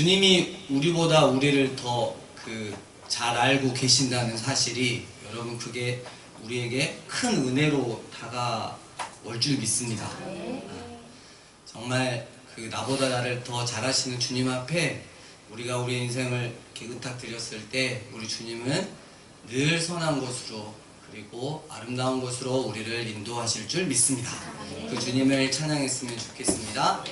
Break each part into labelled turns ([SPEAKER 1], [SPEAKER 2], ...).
[SPEAKER 1] 주님이 우리보다 우리를 더 잘 알고 계신다는 사실이 여러분 그게 우리에게 큰 은혜로 다가올 줄 믿습니다. 정말 나보다 나를 더 잘 아시는 주님 앞에 우리가 우리 인생을 이렇게 의탁드렸을 때 우리 주님은 늘 선한 곳으로 그리고 아름다운 곳으로 우리를 인도하실 줄 믿습니다. 그 주님을 찬양했으면 좋겠습니다.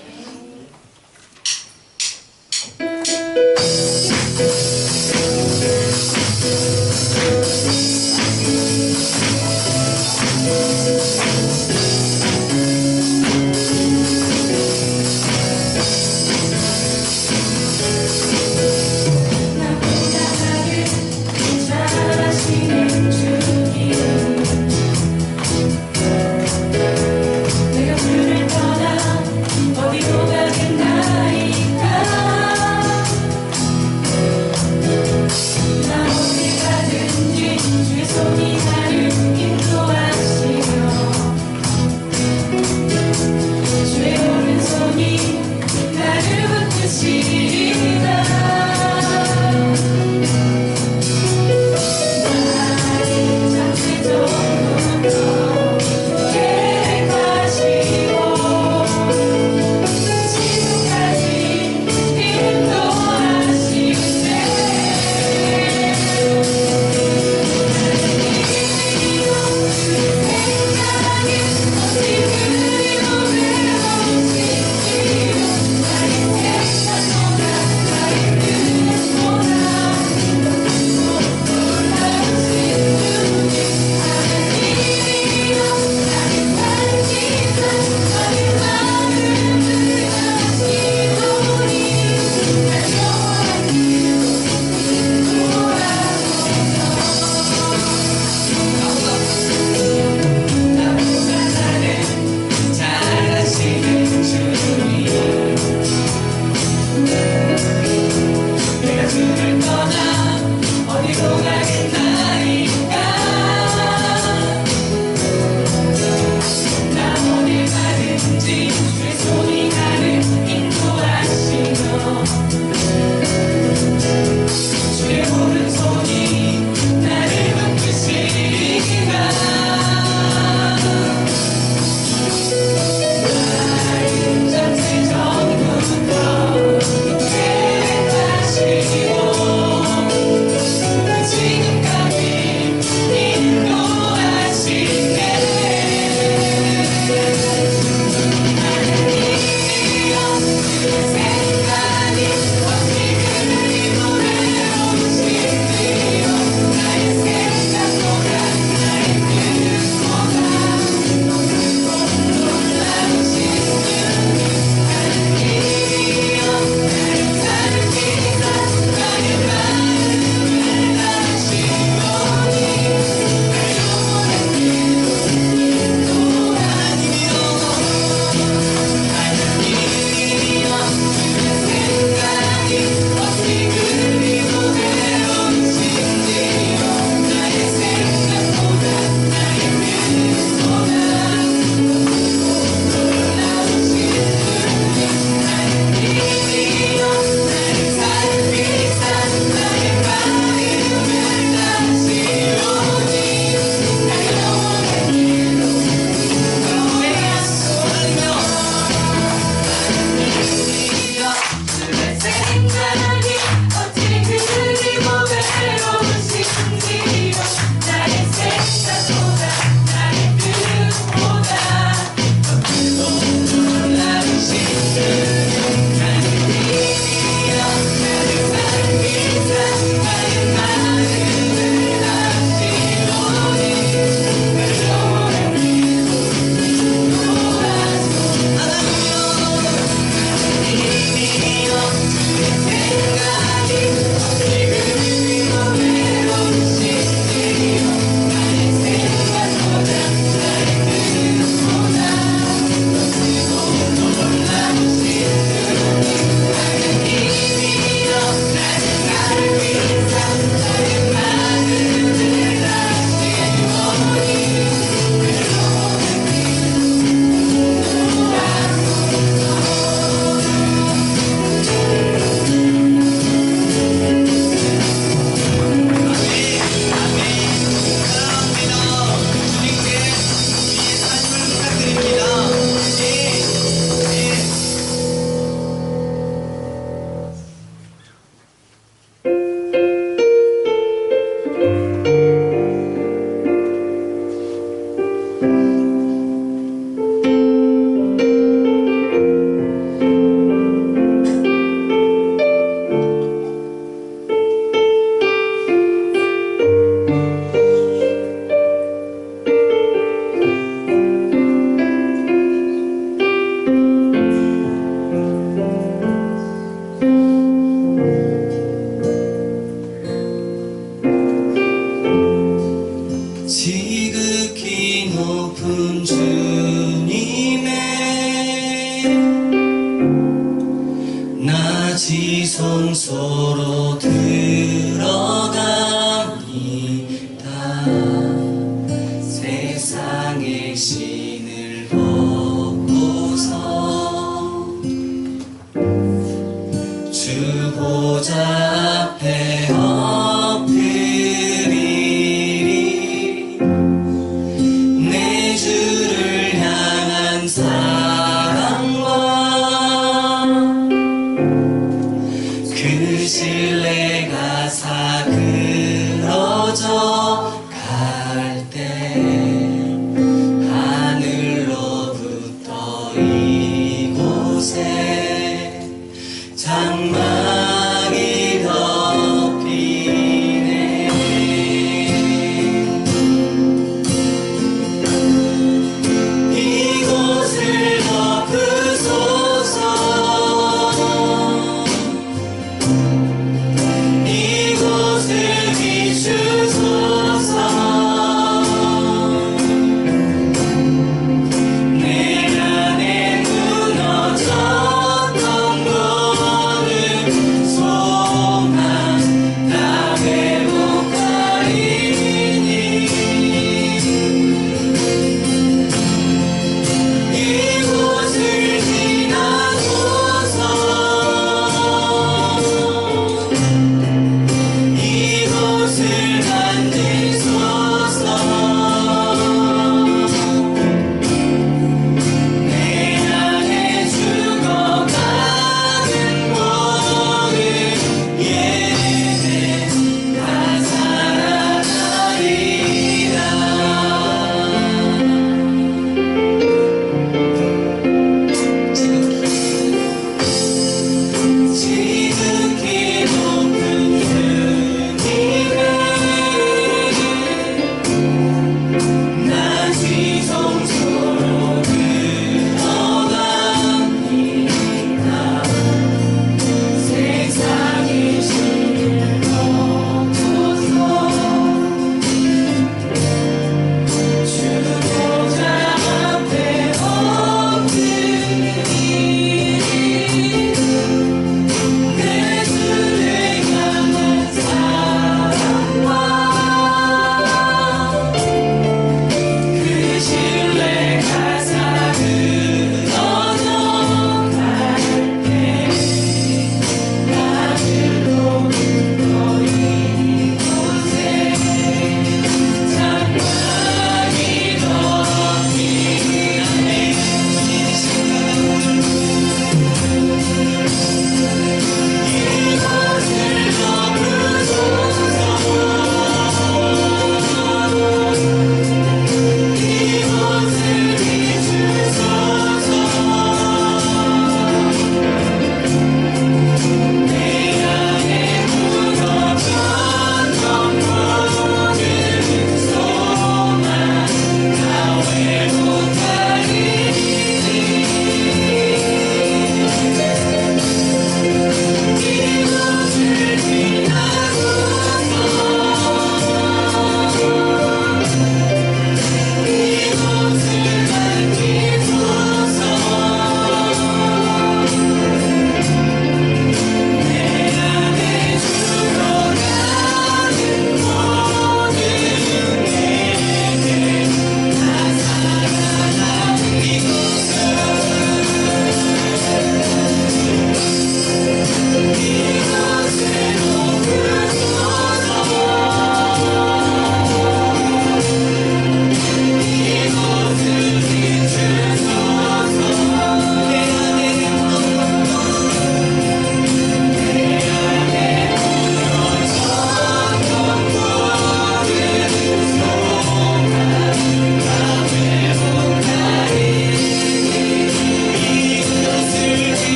[SPEAKER 2] 어디로 가겠나이까
[SPEAKER 1] 성소로 들어갑니다. 세상의 신을 벗고서 주 보좌 앞에 엎드리리. 내 주를 향한 사랑과 그 신뢰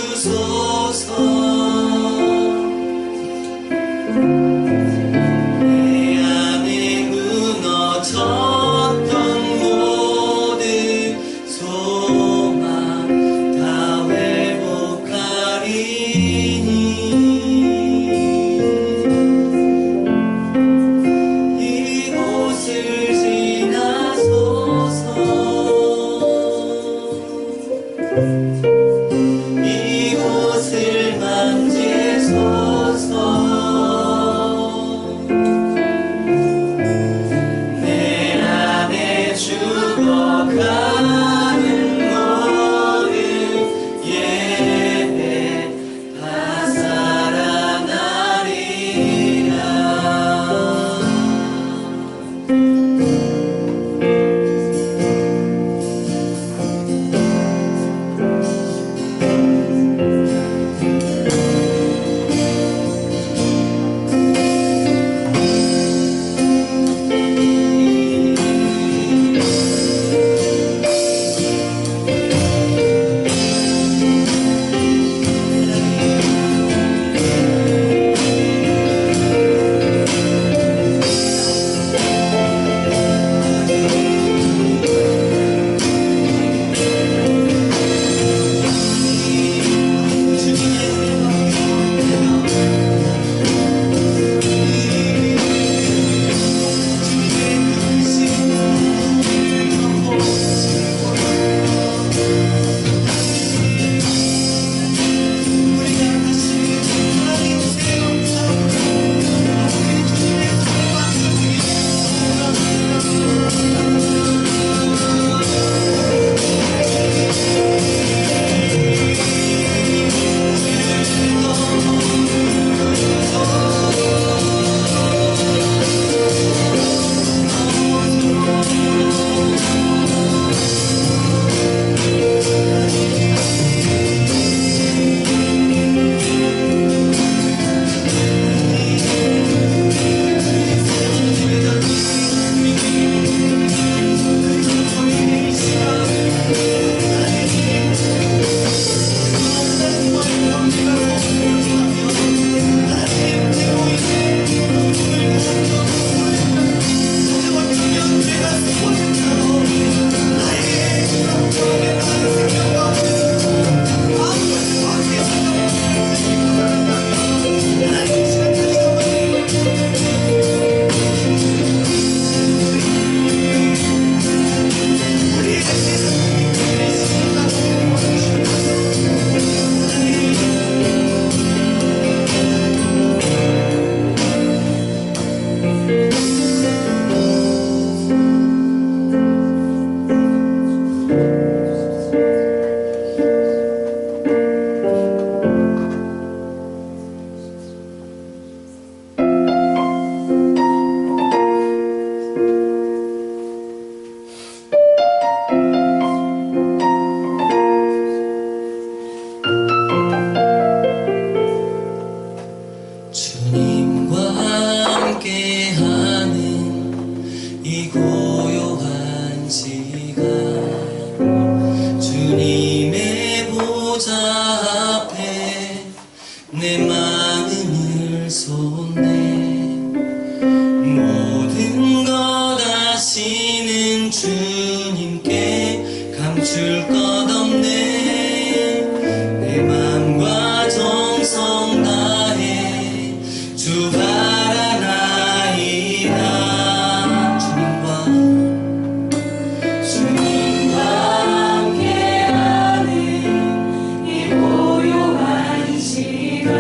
[SPEAKER 1] 주소서. 내 안에 무너졌던 모든 소망 다 회복하리니 이곳을 지나소서. 이곳을 만지소서. 내 안에 죽어가는 모든 예배 다 살아나리라. 주님과 함께하는 이 고요한 시간, 주님의 보좌 앞에 내 마음을 쏟네. 모든 것 아시는 주님께 감출 것 없네. 내 마음과 정성 다해 주 바라나이다. 주님과 함께하는 이 고요한 시간,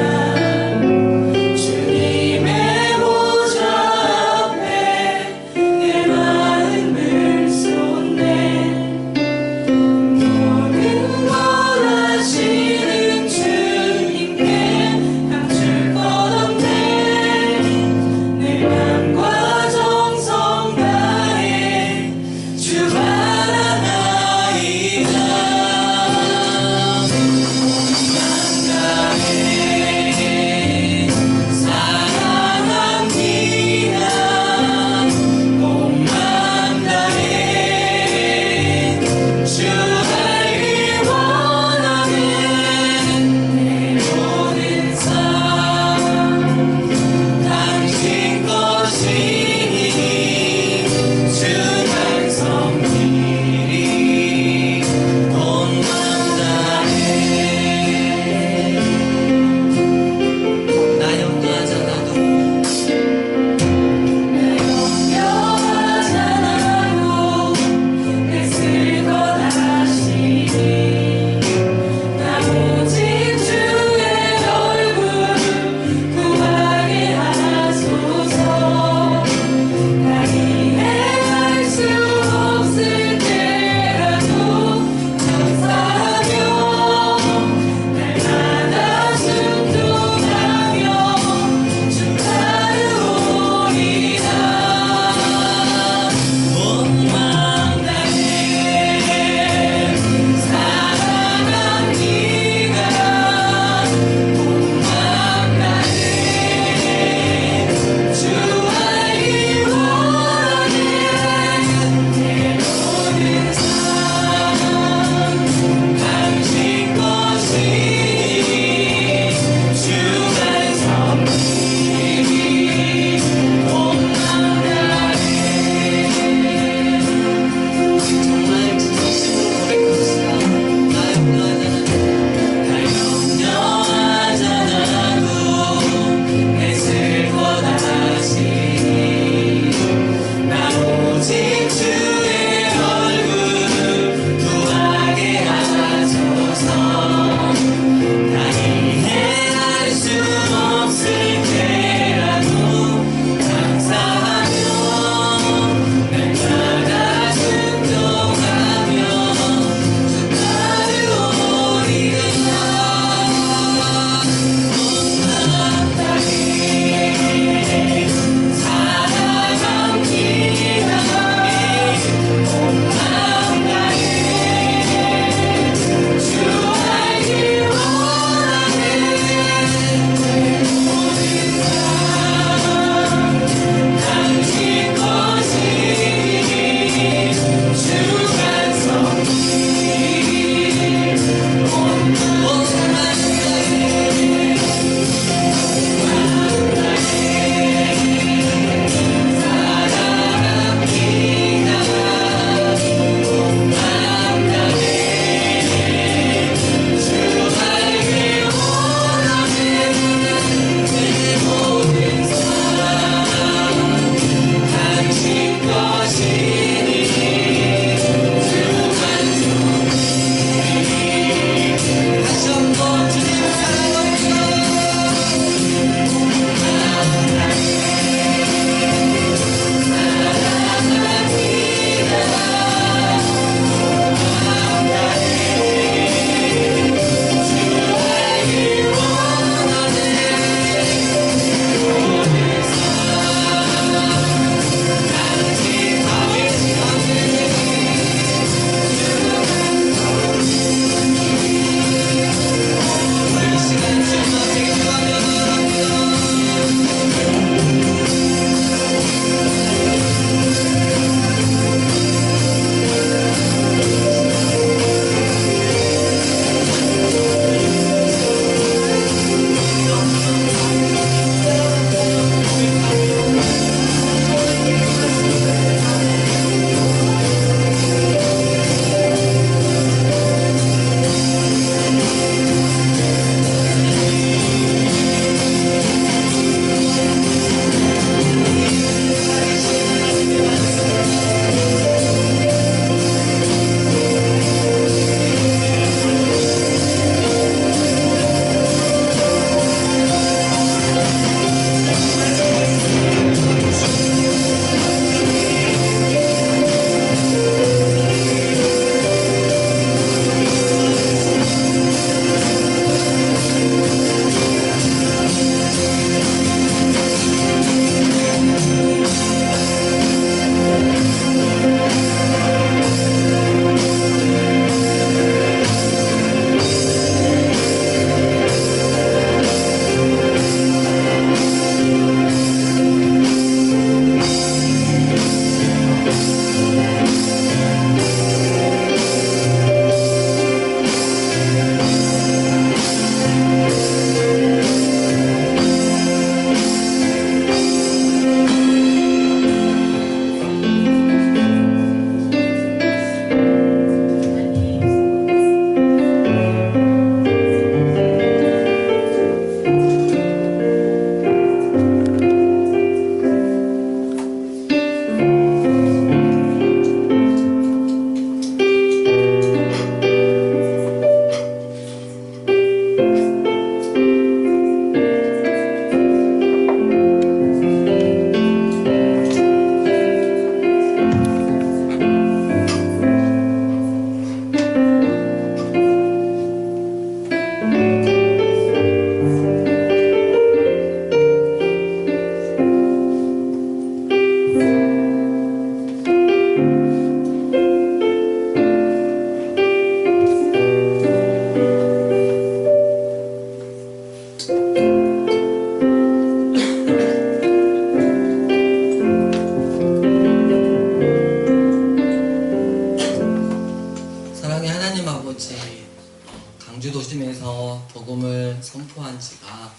[SPEAKER 1] 강주도심에서 복음을 선포한 지가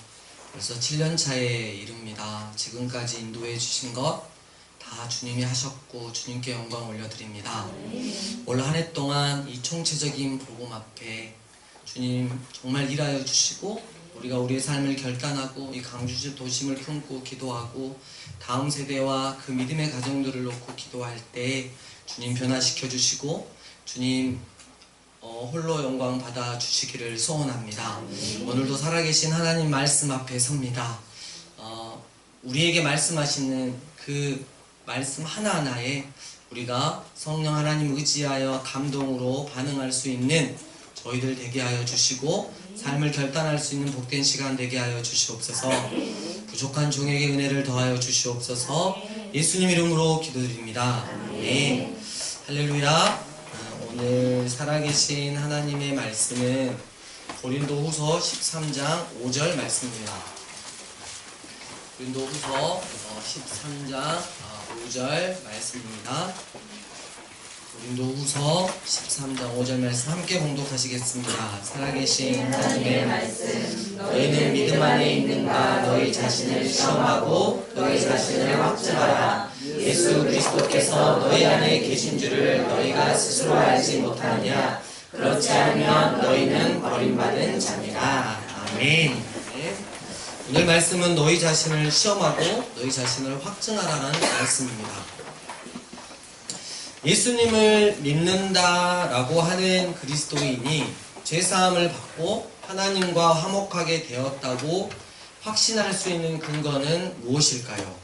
[SPEAKER 1] 벌써 7년 차에 이릅니다. 지금까지 인도해 주신 것 다 주님이 하셨고 주님께 영광 올려드립니다. 올 한 해 동안 이 총체적인 복음 앞에 주님 정말 일하여 주시고 우리가 우리의 삶을 결단하고 이 강주 도심을 품고 기도하고 다음 세대와 그 믿음의 가정들을 놓고 기도할 때 주님 변화시켜 주시고 주님 홀로 영광 받아 주시기를 소원합니다. 오늘도 살아계신 하나님 말씀 앞에 섭니다. 우리에게 말씀하시는 그 말씀 하나하나에 우리가 성령 하나님 의지하여 감동으로 반응할 수 있는 저희들 되게 하여 주시고 삶을 결단할 수 있는 복된 시간 되게 하여 주시옵소서. 부족한 종에게 은혜를 더하여 주시옵소서. 예수님 이름으로 기도드립니다. 네. 할렐루야. 오늘 살아계신 하나님의 말씀은 고린도후서 13장 5절 말씀입니다. 고린도후서 13장 5절 말씀입니다. 고린도후서 13장 5절 말씀 함께 봉독하시겠습니다. 살아계신 하나님의 말씀, 너희는 믿음 안에 있는가 너희 자신을 시험하고 너희 자신을 확증하라. 예수 그리스도께서 너희 안에 계신 줄을 너희가 스스로 알지 못하느냐. 그렇지 않으면 너희는 버림받은 자니라. 아멘. 네. 오늘 말씀은 너희 자신을 시험하고 너희 자신을 확증하라는 말씀입니다. 예수님을 믿는다라고 하는 그리스도인이 죄사함을 받고 하나님과 화목하게 되었다고 확신할 수 있는 근거는 무엇일까요?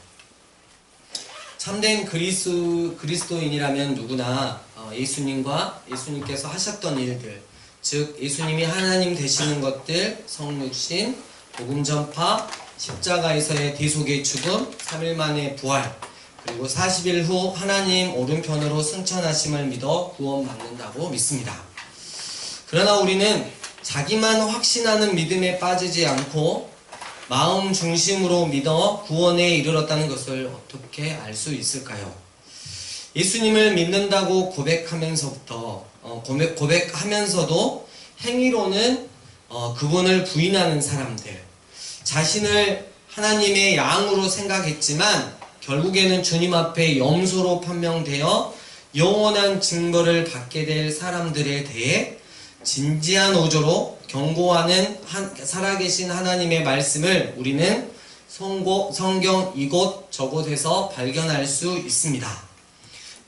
[SPEAKER 1] 참된 그리스도인이라면 누구나 예수님과 예수님께서 하셨던 일들, 즉 예수님이 하나님 되시는 것들, 성육신, 복음 전파, 십자가에서의 대속의 죽음, 3일 만의 부활, 그리고 40일 후 하나님 오른편으로 승천하심을 믿어 구원받는다고 믿습니다. 그러나 우리는 자기만 확신하는 믿음에 빠지지 않고 마음 중심으로 믿어 구원에 이르렀다는 것을 어떻게 알 수 있을까요? 예수님을 믿는다고 고백하면서도 행위로는 그분을 부인하는 사람들, 자신을 하나님의 양으로 생각했지만 결국에는 주님 앞에 염소로 판명되어 영원한 증거를 받게 될 사람들에 대해 진지한 어조로 경고하는 살아계신 하나님의 말씀을 우리는 성경 이곳 저곳에서 발견할 수 있습니다.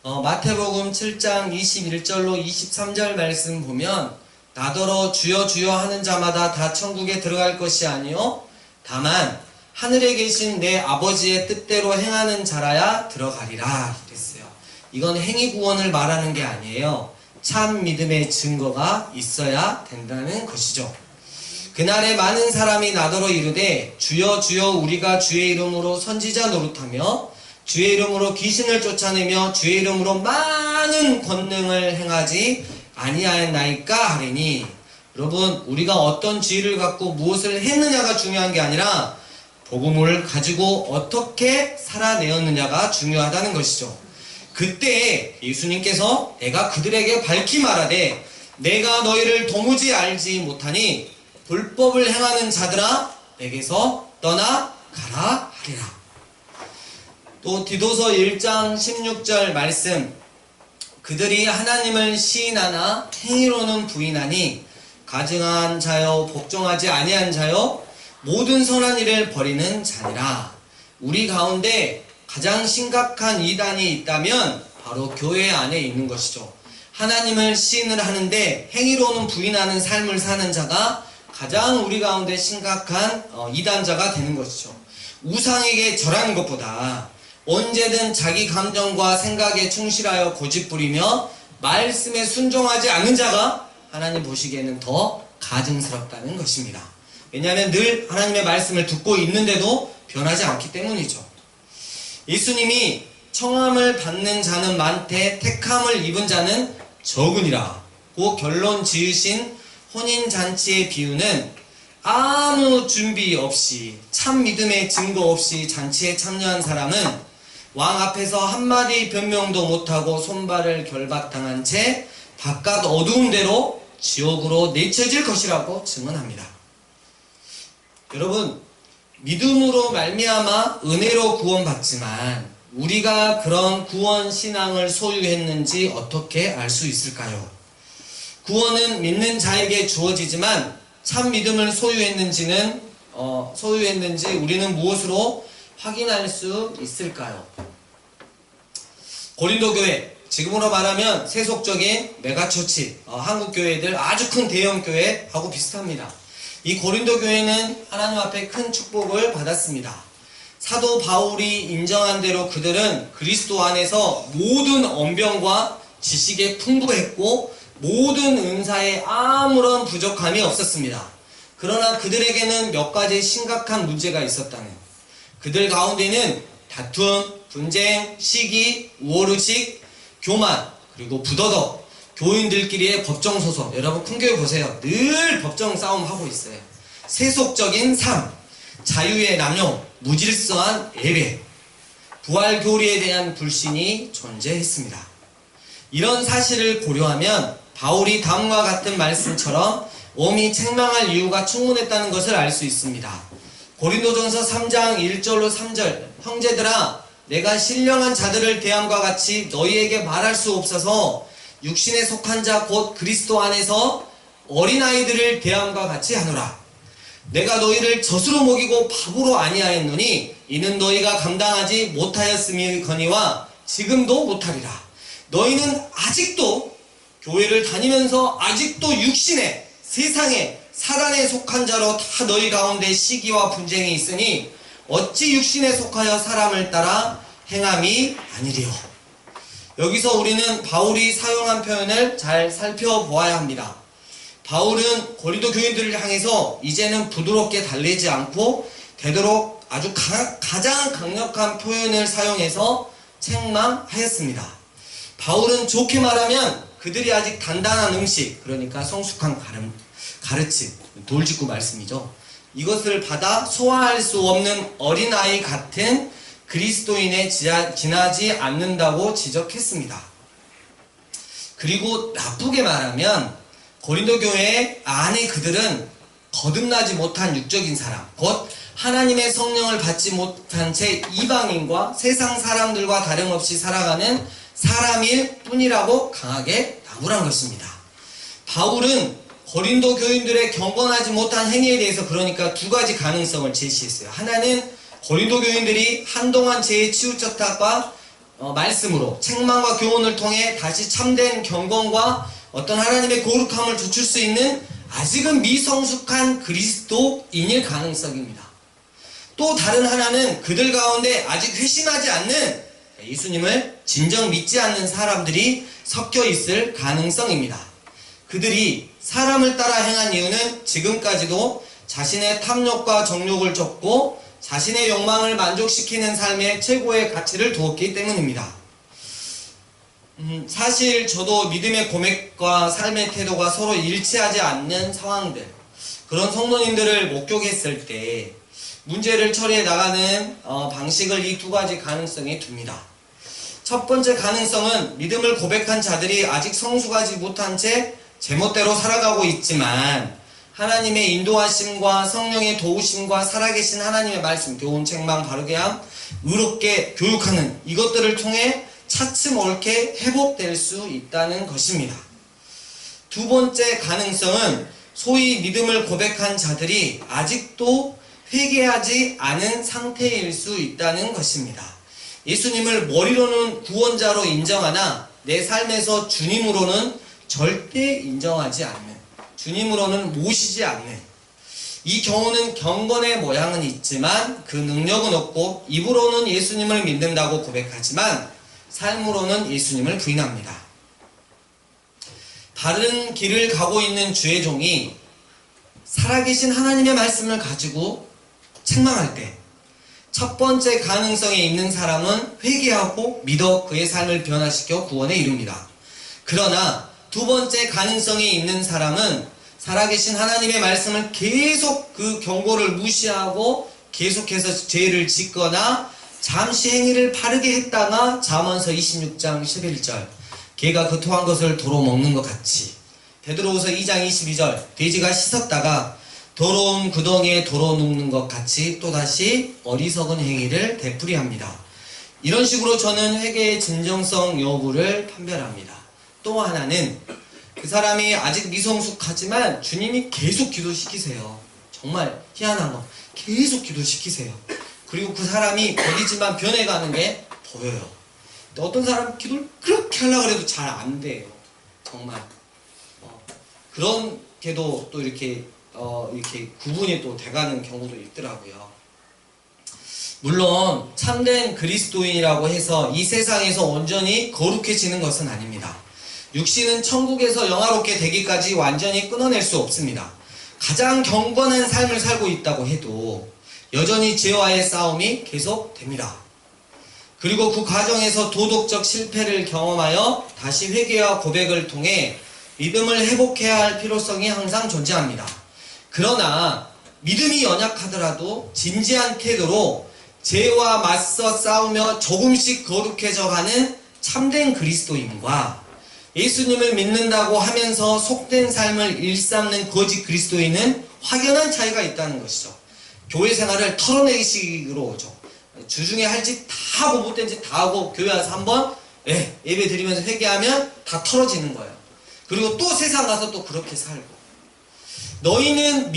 [SPEAKER 1] 마태복음 7장 21절로 23절 말씀 보면 나더러 주여 주여 하는 자마다 다 천국에 들어갈 것이 아니요 다만 하늘에 계신 내 아버지의 뜻대로 행하는 자라야 들어가리라 그랬어요. 이건 행위 구원을 말하는 게 아니에요. 참 믿음의 증거가 있어야 된다는 것이죠. 그날에 많은 사람이 나더러 이르되 주여 주여 우리가 주의 이름으로 선지자 노릇하며 주의 이름으로 귀신을 쫓아내며 주의 이름으로 많은 권능을 행하지 아니하였나이까 하리니. 여러분, 우리가 어떤 지혜를 갖고 무엇을 했느냐가 중요한 게 아니라 복음을 가지고 어떻게 살아내었느냐가 중요하다는 것이죠. 그때 예수님께서 내가 그들에게 밝히 말하되 내가 너희를 도무지 알지 못하니 불법을 행하는 자들아 내게서 떠나가라 하리라. 또 디도서 1장 16절 말씀, 그들이 하나님을 시인하나 행위로는 부인하니 가증한 자여 복종하지 아니한 자여 모든 선한 일을 버리는 자니라. 우리 가운데 가장 심각한 이단이 있다면 바로 교회 안에 있는 것이죠. 하나님을 시인을 하는데 행위로는 부인하는 삶을 사는 자가 가장 우리 가운데 심각한 이단자가 되는 것이죠. 우상에게 절하는 것보다 언제든 자기 감정과 생각에 충실하여 고집부리며 말씀에 순종하지 않는 자가 하나님 보시기에는 더 가증스럽다는 것입니다. 왜냐하면 늘 하나님의 말씀을 듣고 있는데도 변하지 않기 때문이죠. 예수님이 청함을 받는 자는 많되 택함을 입은 자는 적으니라고 결론 지으신 혼인잔치의 비유는 아무 준비 없이 참 믿음의 증거 없이 잔치에 참여한 사람은 왕 앞에서 한마디 변명도 못하고 손발을 결박당한 채 바깥 어두운 데로 지옥으로 내쳐질 것이라고 증언합니다. 여러분, 믿음으로 말미암아 은혜로 구원받지만 우리가 그런 구원 신앙을 소유했는지 어떻게 알 수 있을까요? 구원은 믿는 자에게 주어지지만 참 믿음을 소유했는지 우리는 무엇으로 확인할 수 있을까요? 고린도 교회, 지금으로 말하면 세속적인 메가처치, 한국 교회들 아주 큰 대형 교회하고 비슷합니다. 이 고린도 교회는 하나님 앞에 큰 축복을 받았습니다. 사도 바울이 인정한 대로 그들은 그리스도 안에서 모든 언변과 지식에 풍부했고 모든 은사에 아무런 부족함이 없었습니다. 그러나 그들에게는 몇 가지 심각한 문제가 있었다는, 그들 가운데는 다툼, 분쟁, 시기, 우월의식, 교만, 그리고 부도덕, 교인들끼리의 법정 소송. 여러분 큰 교회 보세요. 늘 법정 싸움 하고 있어요. 세속적인 삶, 자유의 남용, 무질서한 예배, 부활 교리에 대한 불신이 존재했습니다. 이런 사실을 고려하면 바울이 다음과 같은 말씀처럼 엄히 책망할 이유가 충분했다는 것을 알 수 있습니다. 고린도전서 3장 1절로 3절, 형제들아 내가 신령한 자들을 대함과 같이 너희에게 말할 수 없어서 육신에 속한 자 곧 그리스도 안에서 어린아이들을 대함과 같이 하노라. 내가 너희를 젖으로 먹이고 밥으로 아니하였노니 이는 너희가 감당하지 못하였음이거니와 지금도 못하리라. 너희는 아직도 교회를 다니면서 아직도 육신에, 세상에, 사단에 속한 자로 다 너희 가운데 시기와 분쟁이 있으니 어찌 육신에 속하여 사람을 따라 행함이 아니리요. 여기서 우리는 바울이 사용한 표현을 잘 살펴보아야 합니다. 바울은 고린도 교인들을 향해서 이제는 부드럽게 달래지 않고 되도록 아주 가장 강력한 표현을 사용해서 책망하였습니다. 바울은 좋게 말하면 그들이 아직 단단한 음식, 그러니까 성숙한 가르침, 돌직구 말씀이죠. 이것을 받아 소화할 수 없는 어린아이 같은 그리스도인에 지나지 않는다고 지적했습니다. 그리고 나쁘게 말하면 고린도 교회 안에 그들은 거듭나지 못한 육적인 사람, 곧 하나님의 성령을 받지 못한 채 이방인과 세상 사람들과 다름없이 살아가는 사람일 뿐이라고 강하게 나무란 것입니다. 바울은 고린도 교인들의 경건하지 못한 행위에 대해서 그러니까 두 가지 가능성을 제시했어요. 하나는 고린도 교인들이 한동안 죄에 치우쳤다가 말씀으로 책망과 교훈을 통해 다시 참된 경건과 어떤 하나님의 거룩함을 주출 수 있는 아직은 미성숙한 그리스도인일 가능성입니다. 또 다른 하나는 그들 가운데 아직 회심하지 않는 예수님을 진정 믿지 않는 사람들이 섞여 있을 가능성입니다. 그들이 사람을 따라 행한 이유는 지금까지도 자신의 탐욕과 정욕을 쫓고 자신의 욕망을 만족시키는 삶에 최고의 가치를 두었기 때문입니다. 사실 저도 믿음의 고백과 삶의 태도가 서로 일치하지 않는 상황들, 그런 성도님들을 목격했을 때 문제를 처리해 나가는 방식을 이 두 가지 가능성에 둡니다. 첫 번째 가능성은 믿음을 고백한 자들이 아직 성숙하지 못한 채 제멋대로 살아가고 있지만 하나님의 인도하심과 성령의 도우심과 살아계신 하나님의 말씀, 교훈, 책망, 바르게 함, 의롭게 교육하는 이것들을 통해 차츰 옳게 회복될 수 있다는 것입니다. 두 번째 가능성은 소위 믿음을 고백한 자들이 아직도 회개하지 않은 상태일 수 있다는 것입니다. 예수님을 머리로는 구원자로 인정하나 내 삶에서 주님으로는 절대 인정하지 않는, 주님으로는 모시지 않는,
[SPEAKER 2] 이 경우는 경건의 모양은 있지만 그 능력은 없고 입으로는 예수님을 믿는다고 고백하지만 삶으로는 예수님을 부인합니다. 바른 길을 가고 있는 주의 종이 살아계신 하나님의 말씀을 가지고 책망할 때 첫 번째 가능성에 있는 사람은 회개하고 믿어 그의 삶을 변화시켜 구원에 이룹니다. 그러나 두 번째 가능성에 있는 사람은 살아계신 하나님의 말씀을 계속 그 경고를 무시하고 계속해서 죄를 짓거나 잠시 행위를 바르게 했다가 잠언서 26장 11절 개가 그 토한 것을 도로 먹는 것 같이 베드로후서 2장 22절 돼지가 씻었다가 더러운 구덩이에 도로 눕는 것 같이 또다시 어리석은 행위를 되풀이합니다. 이런 식으로 저는 회개의 진정성 여부를 판별합니다. 또 하나는 그 사람이 아직 미성숙하지만 주님이 계속 기도시키세요. 정말 희한한 거 계속 기도시키세요. 그리고 그 사람이 거기지만 변해가는 게 보여요. 근데 어떤 사람은 기도를 그렇게 하려고 해도 잘 안 돼요. 정말 그렇게도 또 이렇게 구분이 또 돼가는 경우도 있더라고요. 물론 참된 그리스도인이라고 해서 이 세상에서 온전히 거룩해지는 것은 아닙니다. 육신은 천국에서 영화롭게 되기까지 완전히 끊어낼 수 없습니다. 가장 경건한 삶을 살고 있다고 해도 여전히 죄와의 싸움이 계속됩니다. 그리고 그 과정에서 도덕적 실패를 경험하여 다시 회개와 고백을 통해 믿음을 회복해야 할 필요성이 항상 존재합니다. 그러나 믿음이 연약하더라도 진지한 태도로 죄와 맞서 싸우며 조금씩 거룩해져가는 참된 그리스도인과 예수님을 믿는다고 하면서 속된 삶을 일삼는 거짓 그리스도인은 확연한 차이가 있다는 것이죠. 교회 생활을 털어내기식으로 오죠. 주중에 할 짓 다 하고 못된 짓 다 하고 교회 와서 한번 예배 드리면서 회개하면 다 털어지는 거예요. 그리고 또 세상 가서 또 그렇게 살고 너희는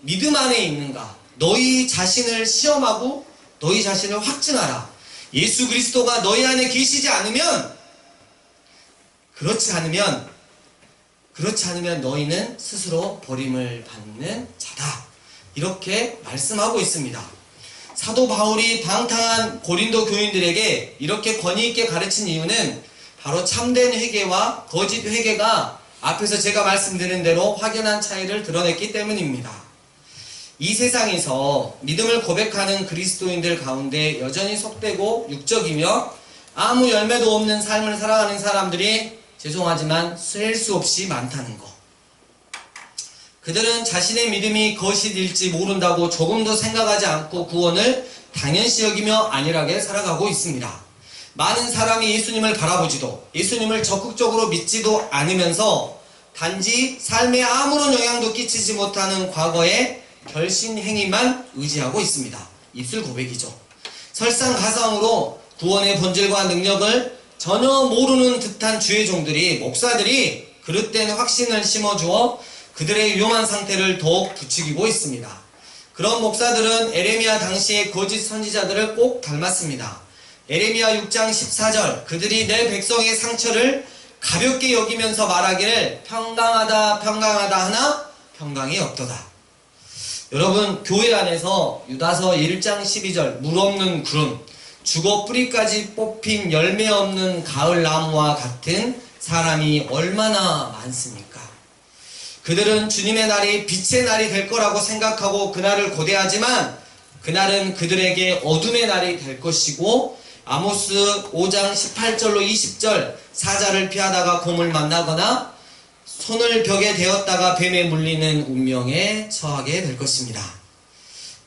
[SPEAKER 2] 믿음 안에 있는가? 너희 자신을 시험하고 너희 자신을 확증하라. 예수 그리스도가 너희 안에 계시지 않으면 그렇지 않으면 너희는 스스로 버림을 받는 자다. 이렇게 말씀하고 있습니다. 사도 바울이 방탕한 고린도 교인들에게 이렇게 권위 있게 가르친 이유는 바로 참된 회개와 거짓 회개가 앞에서 제가 말씀드린 대로 확연한 차이를 드러냈기 때문입니다. 이 세상에서 믿음을 고백하는 그리스도인들 가운데 여전히 속되고 육적이며 아무 열매도 없는 삶을 살아가는 사람들이 죄송하지만 셀 수 없이 많다는 것. 그들은 자신의 믿음이 거짓일지 모른다고 조금도 생각하지 않고 구원을 당연시 여기며 안일하게 살아가고 있습니다. 많은 사람이 예수님을 바라보지도 예수님을 적극적으로 믿지도 않으면서 단지 삶에 아무런 영향도 끼치지 못하는 과거의 결신 행위만 의지하고 있습니다. 입술 고백이죠. 설상가상으로 구원의 본질과 능력을 전혀 모르는 듯한 주의 종들이 목사들이 그릇된 확신을 심어주어 그들의 위험한 상태를 더욱 부추기고 있습니다. 그런 목사들은 에레미야 당시의 거짓 선지자들을 꼭 닮았습니다. 에레미야 6장 14절 그들이 내 백성의 상처를 가볍게 여기면서 말하기를 평강하다 평강하다 하나 평강이 없도다. 여러분 교회 안에서 유다서 1장 12절 물 없는 구름 죽어 뿌리까지 뽑힌 열매 없는 가을나무와 같은 사람이 얼마나 많습니까? 그들은 주님의 날이 빛의 날이 될 거라고 생각하고 그날을 고대하지만 그날은 그들에게 어둠의 날이 될 것이고 아모스 5장 18절로 20절 사자를 피하다가 곰을 만나거나 손을 벽에 대었다가 뱀에 물리는 운명에 처하게 될 것입니다.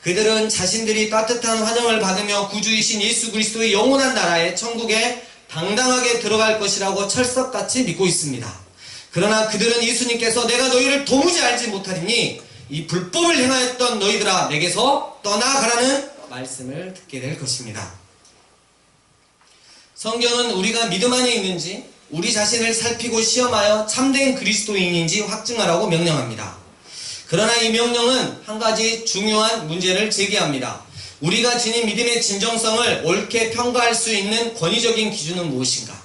[SPEAKER 2] 그들은 자신들이 따뜻한 환영을 받으며 구주이신 예수 그리스도의 영원한 나라에 천국에 당당하게 들어갈 것이라고 철석같이 믿고 있습니다. 그러나 그들은 예수님께서 내가 너희를 도무지 알지 못하리니 이 불법을 행하였던 너희들아 내게서 떠나가라는 말씀을 듣게 될 것입니다. 성경은 우리가 믿음 안에 있는지 우리 자신을 살피고 시험하여 참된 그리스도인인지 확증하라고 명령합니다. 그러나 이 명령은 한 가지 중요한 문제를 제기합니다. 우리가 지닌 믿음의 진정성을 옳게 평가할 수 있는 권위적인 기준은 무엇인가?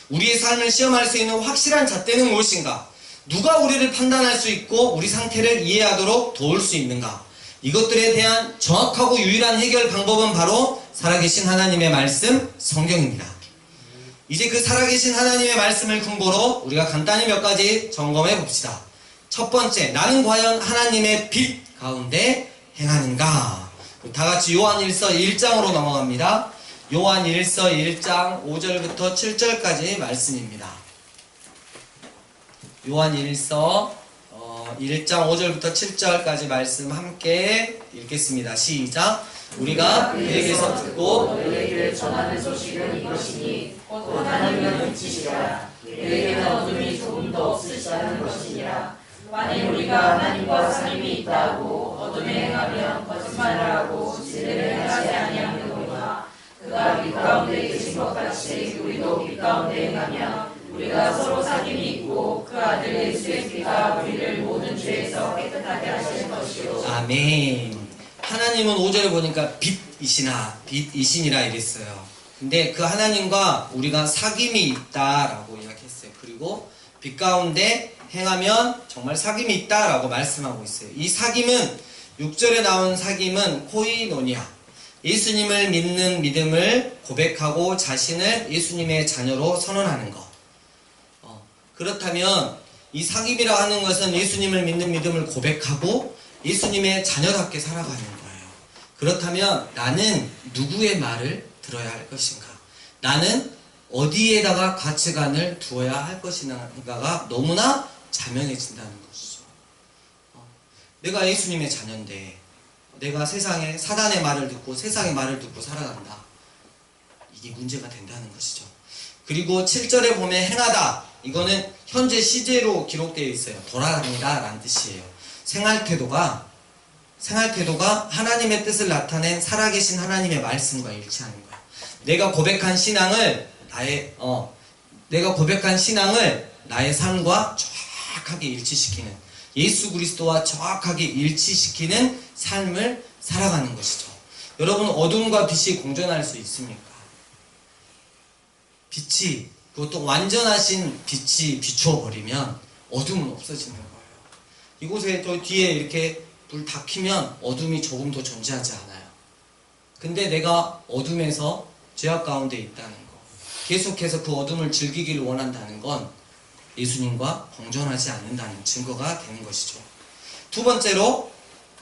[SPEAKER 2] 우리의 삶을 시험할 수 있는 확실한 잣대는 무엇인가? 누가 우리를 판단할 수 있고 우리 상태를 이해하도록 도울 수 있는가? 이것들에 대한 정확하고 유일한 해결 방법은 바로 살아계신 하나님의 말씀, 성경입니다. 이제 그 살아계신 하나님의 말씀을 근거로 우리가 간단히 몇 가지 점검해 봅시다. 첫 번째, 나는 과연 하나님의 빛 가운데 행하는가? 다 같이 요한일서 1장으로 넘어갑니다. 요한일서 1장 5절부터 7절까지 말씀입니다. 요한일서 1장 5절부터 7절까지 말씀 함께 읽겠습니다. 시작. 우리가 그에게서 듣고
[SPEAKER 3] 너희에게 전하는 소식은 이것이니 곧 하나님은 빛이시라. 그에게는 어둠이 조금도 없으시다는 것이니라. 만일 우리가 하나님과 사귐이 있다고 어둠에 행하면 거짓말을 하고 진리를 행하지 아니하는구나. 그가 빛 가운데 계신 것 같이 우리도 빛 가운데 행하면 우리가 서로 사귐이 있고 그 아들 예수의 피가 우리를 모든 죄에서 깨끗하게 하실 것이요.
[SPEAKER 2] 아멘. 하나님은 5절에 보니까 빛이시니라 이랬어요. 근데 그 하나님과 우리가 사귐이 있다라고 이야기했어요. 그리고 빛 가운데 행하면 정말 사귐이 있다라고 말씀하고 있어요. 이 사귐은 6절에 나온 사귐은 코이노니아, 예수님을 믿는 믿음을 고백하고 자신을 예수님의 자녀로 선언하는 것. 그렇다면 이 사귐이라 하는 것은 예수님을 믿는 믿음을 고백하고 예수님의 자녀답게 살아가는 거예요. 그렇다면 나는 누구의 말을 들어야 할 것인가? 나는 어디에다가 가치관을 두어야 할 것인가가 너무나 자명해진다는 것이죠. 내가 예수님의 자녀인데 내가 세상에 사단의 말을 듣고 세상의 말을 듣고 살아간다. 이게 문제가 된다는 것이죠. 그리고 7절에 보면 행하다. 이거는 현재 시제로 기록되어 있어요. 돌아다니다 라는 뜻이에요. 생활태도가 하나님의 뜻을 나타낸 살아계신 하나님의 말씀과 일치하는 거야. 내가 고백한 신앙을 나의 삶과 정확하게 일치시키는, 예수 그리스도와 정확하게 일치시키는 삶을 살아가는 것이죠. 여러분, 어둠과 빛이 공존할 수 있습니까? 빛이, 그것도 완전하신 빛이 비추어버리면 어둠은 없어지는 거예요. 이곳에 저 뒤에 이렇게 불 다 켜면 어둠이 조금도 존재하지 않아요. 근데 내가 어둠에서 죄악 가운데 있다는 거, 계속해서 그 어둠을 즐기기를 원한다는 건 예수님과 공존하지 않는다는 증거가 되는 것이죠. 두 번째로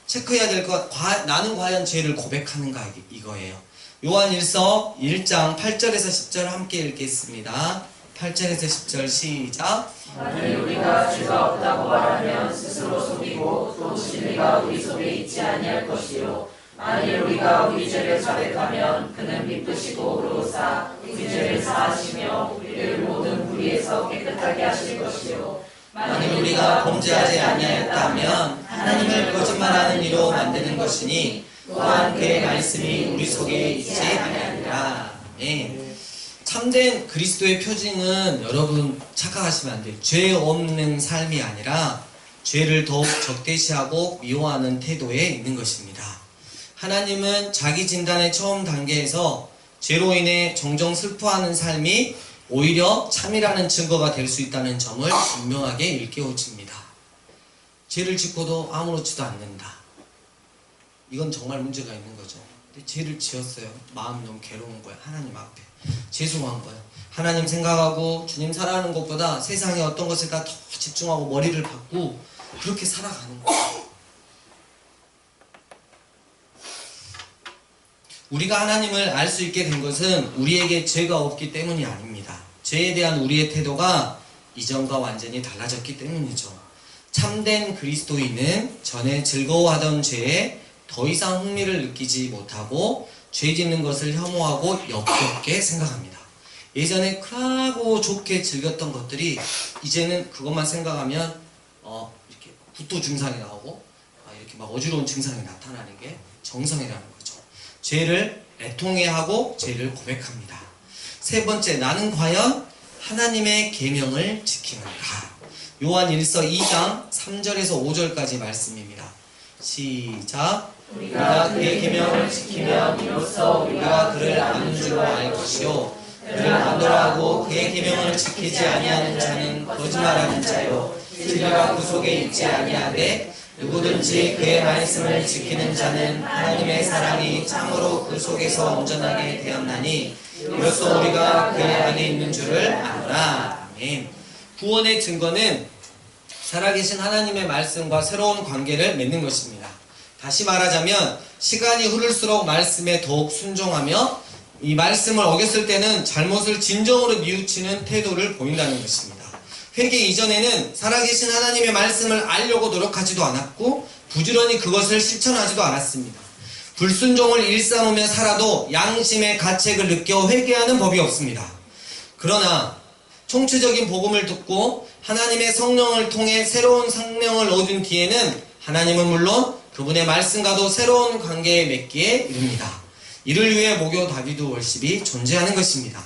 [SPEAKER 2] 체크해야 될 것, 나는 과연 죄를 고백하는가, 이거예요. 요한일서 1장 8절에서 10절 함께 읽겠습니다. 8절에서 10절 시작.
[SPEAKER 3] 만일 우리가 죄가 없다고 말하면 스스로 속이고 또 진리가 우리 속에 있지 아니할 것이요. 만일 우리가 우리 죄를 자백하면 그는 미쁘시고 의로우사 우리 죄를 사하시며 우리를 모든 불의에서 깨끗하게 하실 것이요.
[SPEAKER 2] 만일 우리가 범죄하지 아니하였다면 하나님을 거짓말하는 이로 만드는 것이니 또한 그의 말씀이 우리 속에 있지 아니하리라. 참된 그리스도의 표징은, 여러분 착각하시면 안 돼요. 죄 없는 삶이 아니라 죄를 더욱 적대시하고 미워하는 태도에 있는 것입니다. 하나님은 자기 진단의 처음 단계에서 죄로 인해 종종 슬퍼하는 삶이 오히려 참이라는 증거가 될 수 있다는 점을 분명하게 일깨워줍니다. 죄를 짓고도 아무렇지도 않는다. 이건 정말 문제가 있는 거죠. 근데 죄를 지었어요. 마음이 너무 괴로운 거야. 하나님 앞에 죄송한 거야. 하나님 생각하고 주님 살아가는 것보다 세상의 어떤 것에다 더 집중하고 머리를 박고 그렇게 살아가는 거야. 우리가 하나님을 알 수 있게 된 것은 우리에게 죄가 없기 때문이 아닙니다. 죄에 대한 우리의 태도가 이전과 완전히 달라졌기 때문이죠. 참된 그리스도인은 전에 즐거워하던 죄에 더 이상 흥미를 느끼지 못하고 죄 짓는 것을 혐오하고 역겹게 생각합니다. 예전에 크고 좋게 즐겼던 것들이 이제는 그것만 생각하면 이렇게 구토 증상이 나오고 이렇게 막 어지러운 증상이 나타나는 게 정상이라는 거죠. 죄를 애통해하고 죄를 고백합니다. 세 번째, 나는 과연 하나님의 계명을 지키는가? 요한일서 2장 3절에서 5절까지 말씀입니다. 시작. 우리가 그의 계명을 지키면 이로써 우리가 그를 아는 줄로 알 것이요 그를 안더라고 그의 계명을 지키지 아니하는 자는 거짓말하는 자요 진리가 그 속에 있지 아니하되 누구든지 그의 말씀을 지키는 자는 하나님의 사랑이 참으로 그 속에서 온전하게 되었나니 이로써 우리가 그 안에 있는 줄을 아노라. 아멘. 구원의 증거는 살아계신 하나님의 말씀과 새로운 관계를 맺는 것입니다. 다시 말하자면 시간이 흐를수록 말씀에 더욱 순종하며 이 말씀을 어겼을 때는 잘못을 진정으로 뉘우치는 태도를 보인다는 것입니다. 회개 이전에는 살아계신 하나님의 말씀을 알려고 노력하지도 않았고 부지런히 그것을 실천하지도 않았습니다. 불순종을 일삼으며 살아도 양심의 가책을 느껴 회개하는 법이 없습니다. 그러나 총체적인 복음을 듣고 하나님의 성령을 통해 새로운 생명을 얻은 뒤에는 하나님은 물론 그분의 말씀과도 새로운 관계에 맺기에 이릅니다. 이를 위해 목요 다비드 월십이 존재하는 것입니다.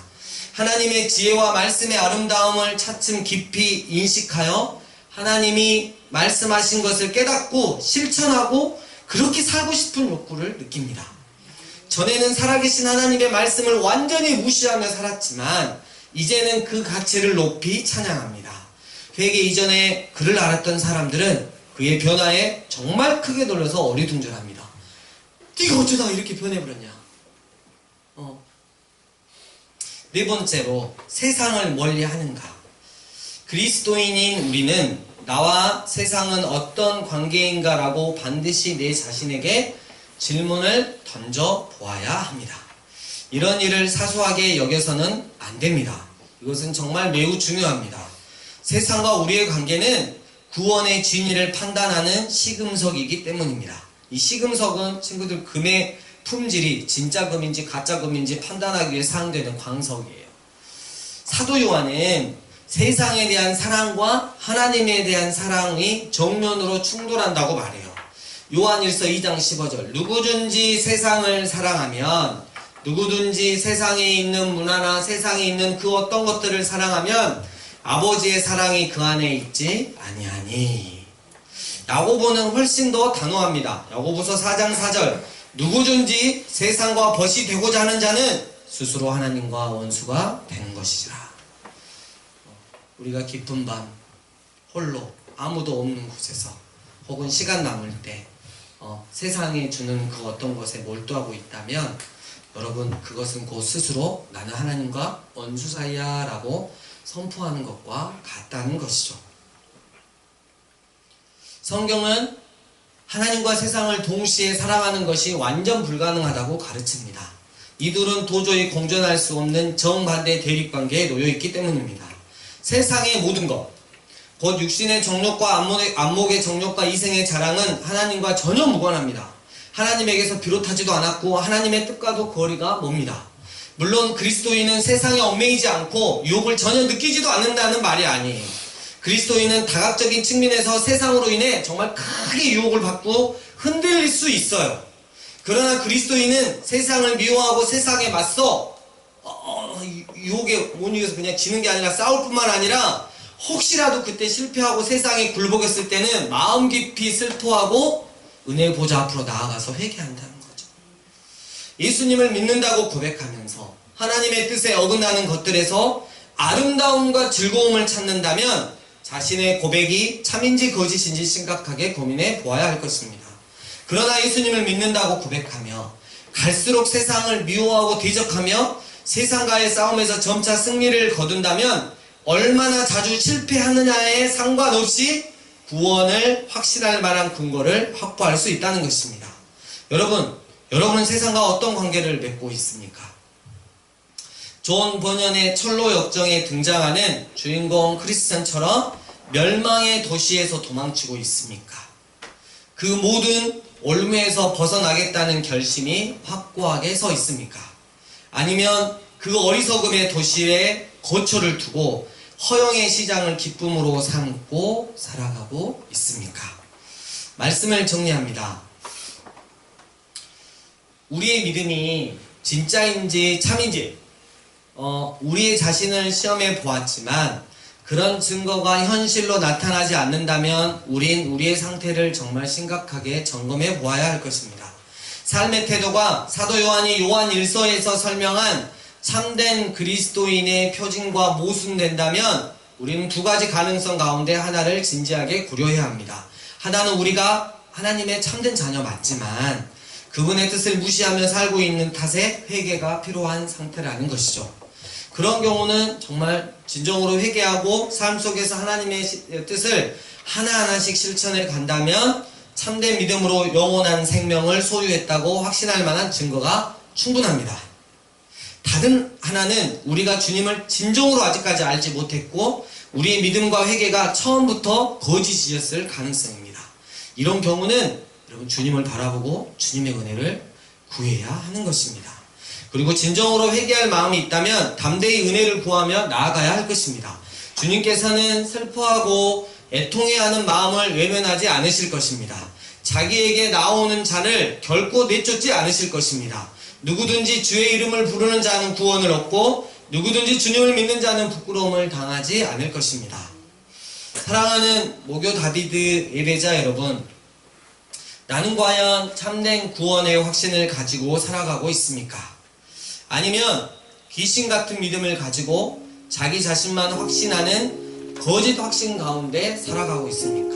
[SPEAKER 2] 하나님의 지혜와 말씀의 아름다움을 차츰 깊이 인식하여 하나님이 말씀하신 것을 깨닫고 실천하고 그렇게 살고 싶은 욕구를 느낍니다. 전에는 살아계신 하나님의 말씀을 완전히 무시하며 살았지만 이제는 그 가치를 높이 찬양합니다. 회개 이전에 그를 알았던 사람들은 그의 변화에 정말 크게 놀라서 어리둥절합니다. 네가 어쩌다가 이렇게 변해버렸냐. 네 번째로 세상을 멀리하는가. 그리스도인인 우리는 나와 세상은 어떤 관계인가 라고 반드시 내 자신에게 질문을 던져 보아야 합니다. 이런 일을 사소하게 여겨서는 안 됩니다. 이것은 정말 매우 중요합니다. 세상과 우리의 관계는 구원의 진리를 판단하는 시금석이기 때문입니다. 이 시금석은 친구들 금의 품질이 진짜 금인지 가짜 금인지 판단하기 위해 사용되는 광석이에요. 사도 요한은 세상에 대한 사랑과 하나님에 대한 사랑이 정면으로 충돌한다고 말해요. 요한일서 2장 15절 누구든지 세상을 사랑하면 누구든지 세상에 있는 문화나 세상에 있는 그 어떤 것들을 사랑하면 아버지의 사랑이 그 안에 있지 아니하니. 야고보는 훨씬 더 단호합니다. 야고보서 4장 4절 누구든지 세상과 벗이 되고자 하는 자는 스스로 하나님과 원수가 되는 것이라. 우리가 깊은 밤 홀로 아무도 없는 곳에서 혹은 시간 남을 때 세상이 주는 그 어떤 것에 몰두하고 있다면 여러분 그것은 곧 스스로 나는 하나님과 원수 사이야 라고 선포하는 것과 같다는 것이죠. 성경은 하나님과 세상을 동시에 사랑하는 것이 완전 불가능하다고 가르칩니다. 이들은 도저히 공존할 수 없는 정반대 대립관계에 놓여있기 때문입니다. 세상의 모든 것, 곧 육신의 정욕과 안목의 정욕과 이생의 자랑은 하나님과 전혀 무관합니다. 하나님에게서 비롯하지도 않았고 하나님의 뜻과도 거리가 멉니다. 물론 그리스도인은 세상에 얽매이지 않고 유혹을 전혀 느끼지도 않는다는 말이 아니에요. 그리스도인은 다각적인 측면에서 세상으로 인해 정말 크게 유혹을 받고 흔들릴 수 있어요. 그러나 그리스도인은 세상을 미워하고 세상에 맞서 유혹에 못 이겨서 그냥 지는 게 아니라 싸울 뿐만 아니라 혹시라도 그때 실패하고 세상에 굴복했을 때는 마음 깊이 슬퍼하고 은혜의 보좌 앞으로 나아가서 회개한다는 거죠. 예수님을 믿는다고 고백하면서 하나님의 뜻에 어긋나는 것들에서 아름다움과 즐거움을 찾는다면 자신의 고백이 참인지 거짓인지 심각하게 고민해 보아야 할 것입니다. 그러나 예수님을 믿는다고 고백하며 갈수록 세상을 미워하고 대적하며 세상과의 싸움에서 점차 승리를 거둔다면 얼마나 자주 실패하느냐에 상관없이 구원을 확신할 만한 근거를 확보할 수 있다는 것입니다. 여러분은 세상과 어떤 관계를 맺고 있습니까? 존 버년의 철로 역정에 등장하는 주인공 크리스천처럼 멸망의 도시에서 도망치고 있습니까? 그 모든 올무에서 벗어나겠다는 결심이 확고하게 서 있습니까? 아니면 그 어리석음의 도시에 거처를 두고 허영의 시장을 기쁨으로 삼고 살아가고 있습니까? 말씀을 정리합니다. 우리의 믿음이 진짜인지 참인지 우리의 자신을 시험해 보았지만 그런 증거가 현실로 나타나지 않는다면 우린 우리의 상태를 정말 심각하게 점검해 보아야 할 것입니다. 삶의 태도가 사도 요한이 요한 1서에서 설명한 참된 그리스도인의 표징과 모순된다면 우리는 두 가지 가능성 가운데 하나를 진지하게 고려해야 합니다. 하나는 우리가 하나님의 참된 자녀 맞지만 그분의 뜻을 무시하며 살고 있는 탓에 회개가 필요한 상태라는 것이죠. 그런 경우는 정말 진정으로 회개하고 삶 속에서 하나님의 뜻을 하나하나씩 실천해 간다면 참된 믿음으로 영원한 생명을 소유했다고 확신할 만한 증거가 충분합니다. 다른 하나는 우리가 주님을 진정으로 아직까지 알지 못했고 우리의 믿음과 회개가 처음부터 거짓이었을 가능성입니다. 이런 경우는 여러분 주님을 바라보고 주님의 은혜를 구해야 하는 것입니다. 그리고 진정으로 회개할 마음이 있다면 담대히 은혜를 구하며 나아가야 할 것입니다. 주님께서는 슬퍼하고 애통해하는 마음을 외면하지 않으실 것입니다. 자기에게 나오는 자를 결코 내쫓지 않으실 것입니다. 누구든지 주의 이름을 부르는 자는 구원을 얻고 누구든지 주님을 믿는 자는 부끄러움을 당하지 않을 것입니다. 사랑하는 모교 다비드 예배자 여러분, 나는 과연 참된 구원의 확신을 가지고 살아가고 있습니까? 아니면 귀신 같은 믿음을 가지고 자기 자신만 확신하는 거짓 확신 가운데 살아가고 있습니까?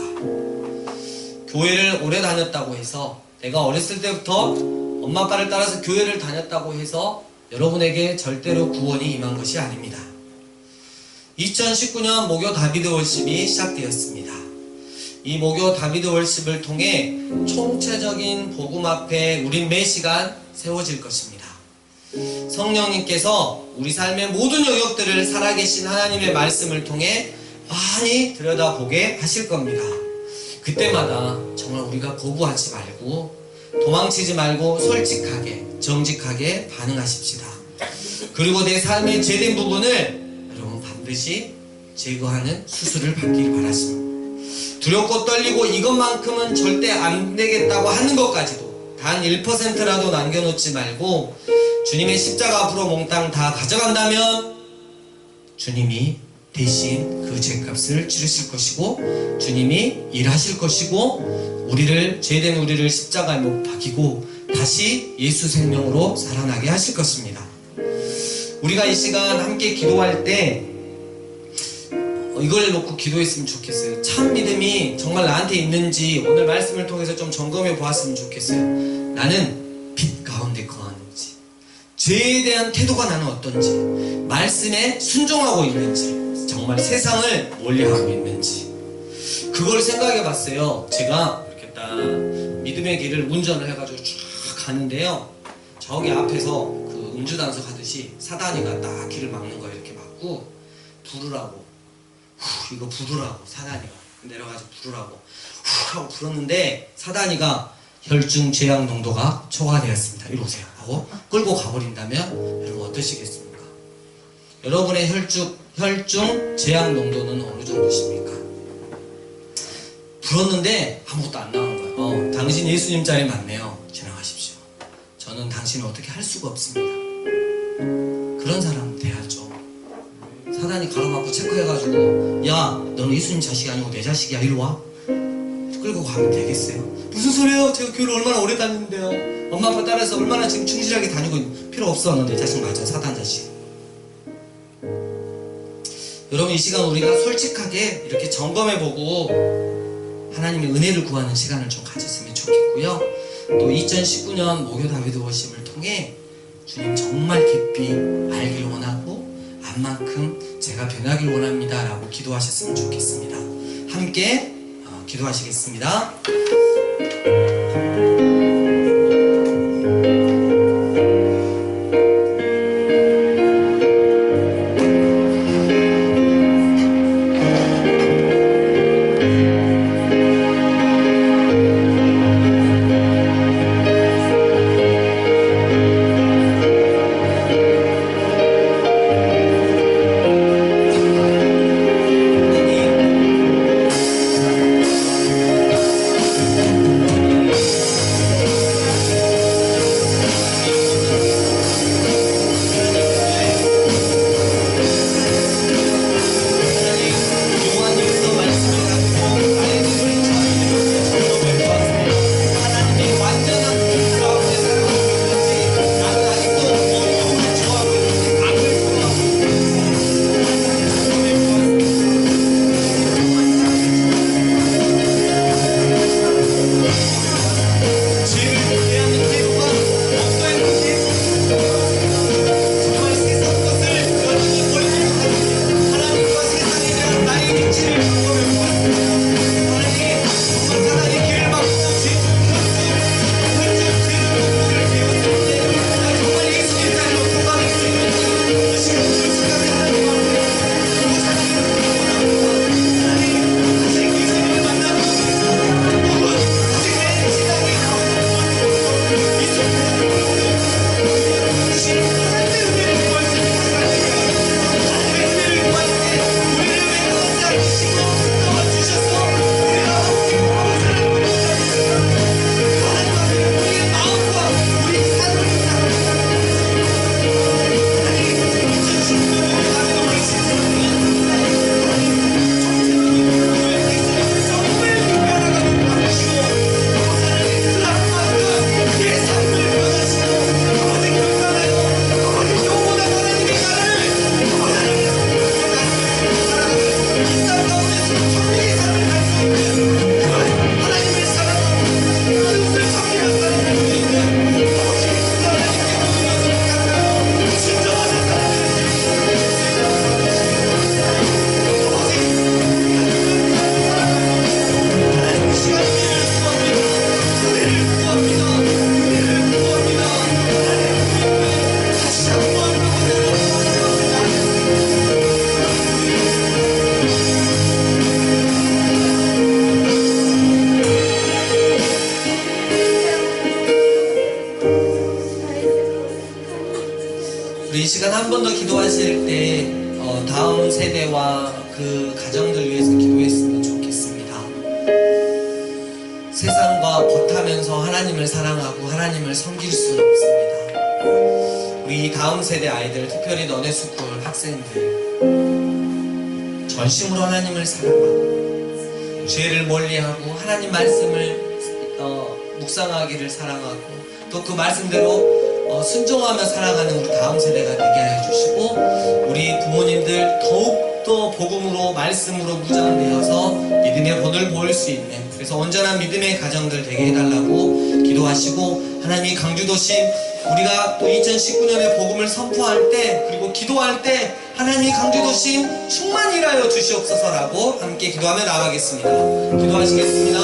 [SPEAKER 2] 교회를 오래 다녔다고 해서, 내가 어렸을 때부터 엄마 아빠를 따라서 교회를 다녔다고 해서 여러분에게 절대로 구원이 임한 것이 아닙니다. 2019년 모교 다비드 월십이 시작되었습니다. 이 모교 다비드 월십을 통해 총체적인 복음 앞에 우린 매 시간 세워질 것입니다. 성령님께서 우리 삶의 모든 영역들을 살아계신 하나님의 말씀을 통해 많이 들여다보게 하실 겁니다. 그때마다 정말 우리가 거부하지 말고 도망치지 말고 솔직하게 정직하게 반응하십시다. 그리고 내 삶의 죄된 부분을 여러분 반드시 제거하는 수술을 받기를 바라십니다. 두렵고 떨리고 이것만큼은 절대 안 되겠다고 하는 것까지도 단 1%라도 남겨놓지 말고 주님의 십자가 앞으로 몽땅 다 가져간다면 주님이 대신 그 죄값을 치르실 것이고 주님이 일하실 것이고 우리를 죄된 우리를 십자가에 못 박이고 다시 예수 생명으로 살아나게 하실 것입니다. 우리가 이 시간 함께 기도할 때 이걸 놓고 기도했으면 좋겠어요. 참 믿음이 정말 나한테 있는지 오늘 말씀을 통해서 좀 점검해 보았으면 좋겠어요. 나는 빛 가운데 거하는지, 죄에 대한 태도가 나는 어떤지, 말씀에 순종하고 있는지, 정말 세상을 멀리하고 있는지, 그걸 생각해 봤어요. 제가 이렇게 딱 믿음의 길을 운전을 해가지고 쭉 가는데요, 저기 앞에서 그 음주단속 하듯이 사단이가 딱 길을 막는 거예요. 이렇게 막고 부르라고, 이거 부르라고, 사단이가 내려가서 부르라고 하고 불었는데 사단이가 혈중 죄악 농도가 초과되었습니다. 이리 오세요 하고 끌고 가버린다면 여러분 어떠시겠습니까? 여러분의 혈중 죄악 농도는 어느 정도십니까? 불었는데 아무것도 안 나오는 거예요. 당신 예수님 자리 맞네요. 지나가십시오. 저는 당신을 어떻게 할 수가 없습니다. 그런 사람 돼야죠. 사단이 가로막고 체크해가지고, 야, 너는 예수님 자식이 아니고 내 자식이야, 이리 와. 끌고 가면 되겠어요? 무슨 소리예요? 제가 교회를 얼마나 오래 다니는데요. 엄마 아빠 따라서 얼마나 지금 충실하게 다니고 있는, 필요 없어. 너 내 자식 맞아, 사단 자식. 여러분, 이 시간 우리가 솔직하게 이렇게 점검해보고 하나님의 은혜를 구하는 시간을 좀 가졌으면 좋겠고요. 또 2019년 모교 다비드 워십을 통해 주님 정말 깊이 알길 원하고 만큼 제가 변하길 원합니다 라고 기도하셨으면 좋겠습니다. 함께 기도하시겠습니다. 이 시간 한 번 더 기도하실 때 다음 세대와 그 가정들 위해서 기도했으면 좋겠습니다. 세상과 벗하면서 하나님을 사랑하고 하나님을 섬길 수는 없습니다. 우리 다음 세대 아이들, 특별히 너네 스쿨 학생들, 전심으로 하나님을 사랑하고 죄를 멀리하고 하나님 말씀을 묵상하기를 사랑하고 또 그 말씀대로 순종하며 살아가는 우리 다음 세대가 되게 해주시고, 우리 부모님들 더욱더 복음으로 말씀으로 무장되어서 믿음의 본을 보일 수 있는, 그래서 온전한 믿음의 가정들 되게 해달라고 기도하시고, 하나님이 강주도심 우리가 또 2019년에 복음을 선포할 때 그리고 기도할 때 하나님이 강주도심 충만히 일하여 주시옵소서라고 함께 기도하며 나가겠습니다. 기도하시겠습니다.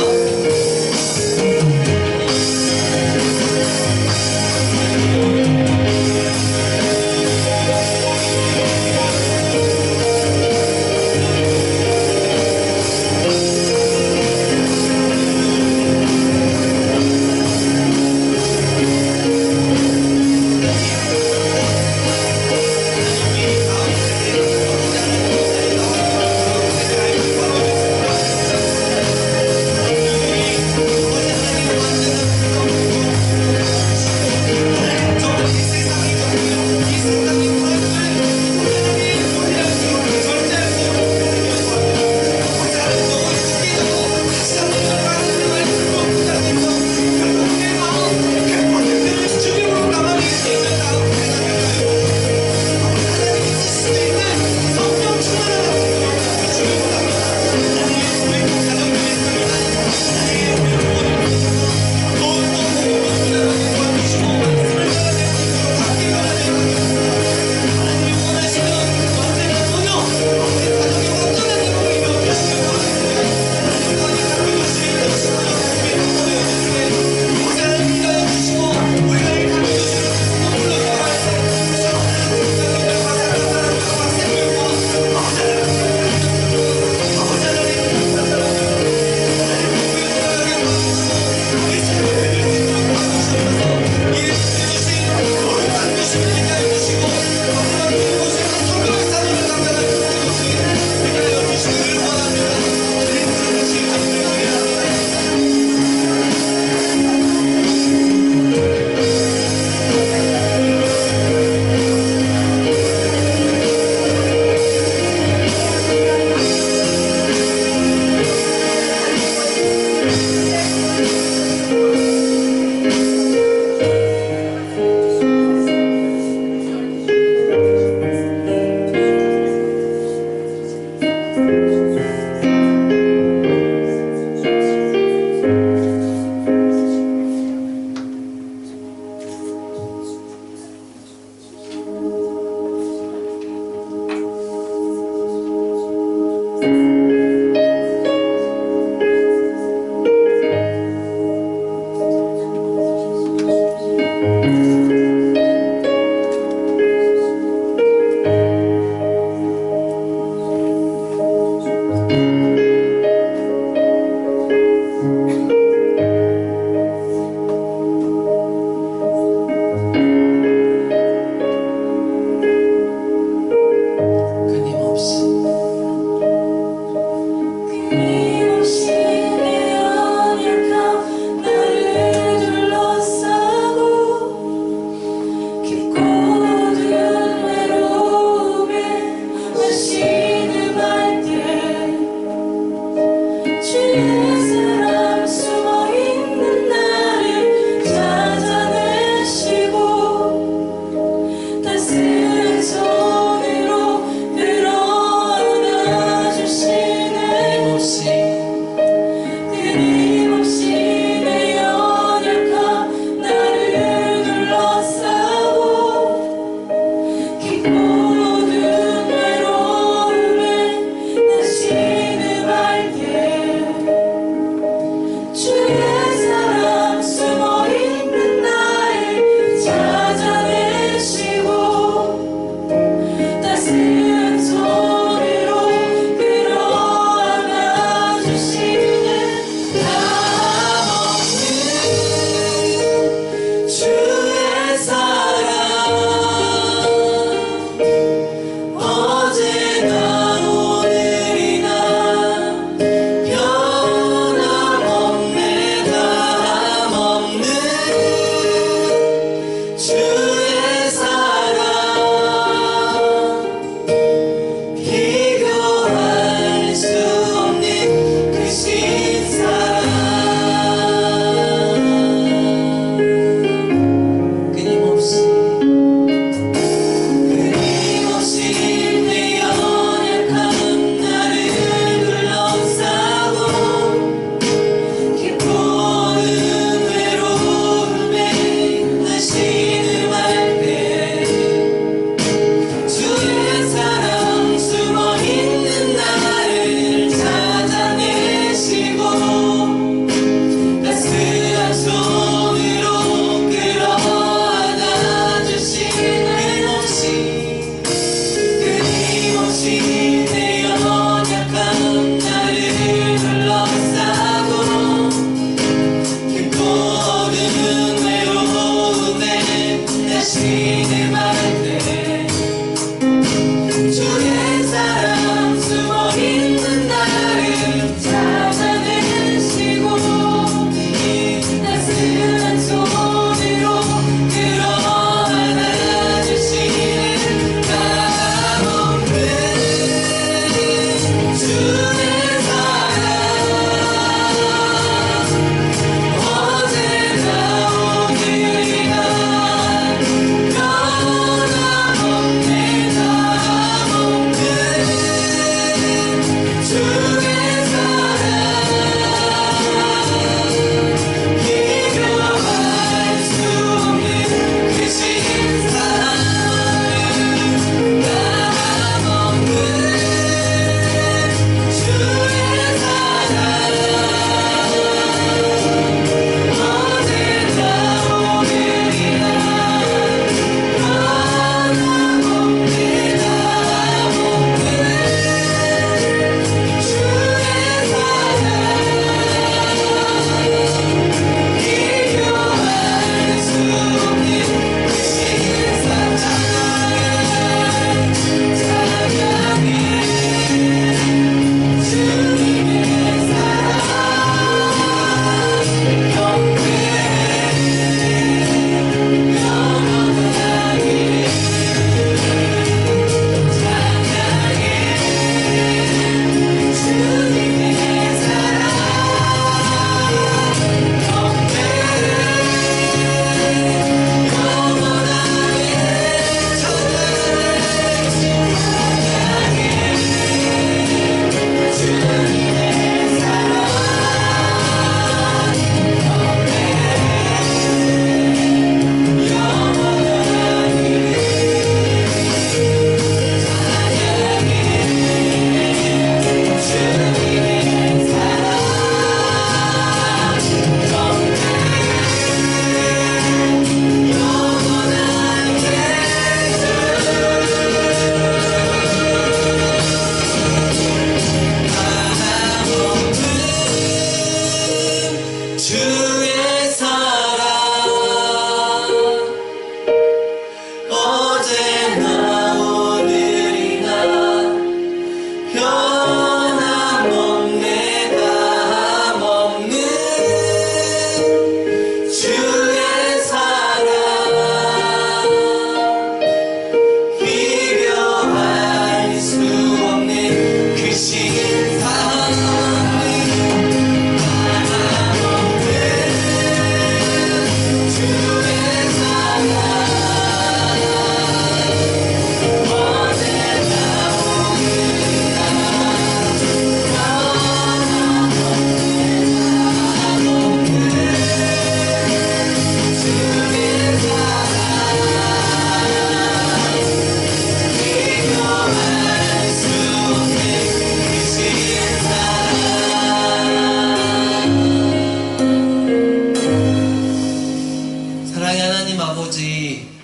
[SPEAKER 2] 사랑의 하나님 아버지,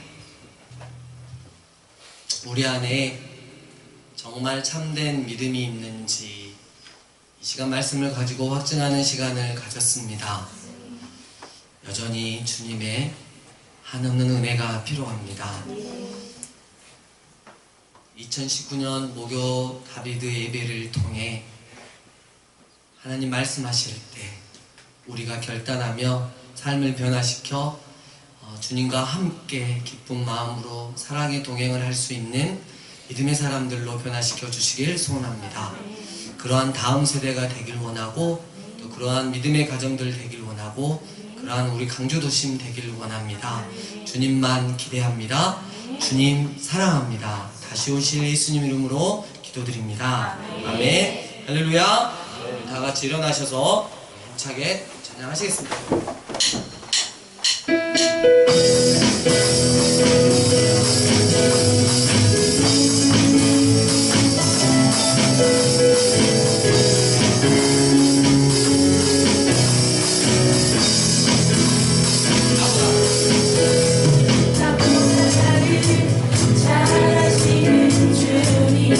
[SPEAKER 2] 우리 안에 정말 참된 믿음이 있는지 이 시간 말씀을 가지고 확증하는 시간을 가졌습니다. 여전히 주님의 한없는 은혜가 필요합니다. 2019년 목요 다비드 예배를 통해 하나님 말씀하실 때 우리가 결단하며 삶을 변화시켜 주님과 함께 기쁜 마음으로 사랑의 동행을 할 수 있는 믿음의 사람들로 변화시켜 주시길 소원합니다. 그러한 다음 세대가 되길 원하고 또 그러한 믿음의 가정들 되길 원하고 그러한 우리 강주도심 되길 원합니다. 주님만 기대합니다. 주님 사랑합니다. 다시 오실 예수님 이름으로 기도드립니다. 아멘. 할렐루야. 다 같이 일어나셔서 힘차게 찬양하시겠습니다.
[SPEAKER 3] 잘하시는 주님,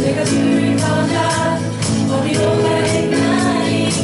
[SPEAKER 3] 내가 늘 떠나 어디로 가겠나이까.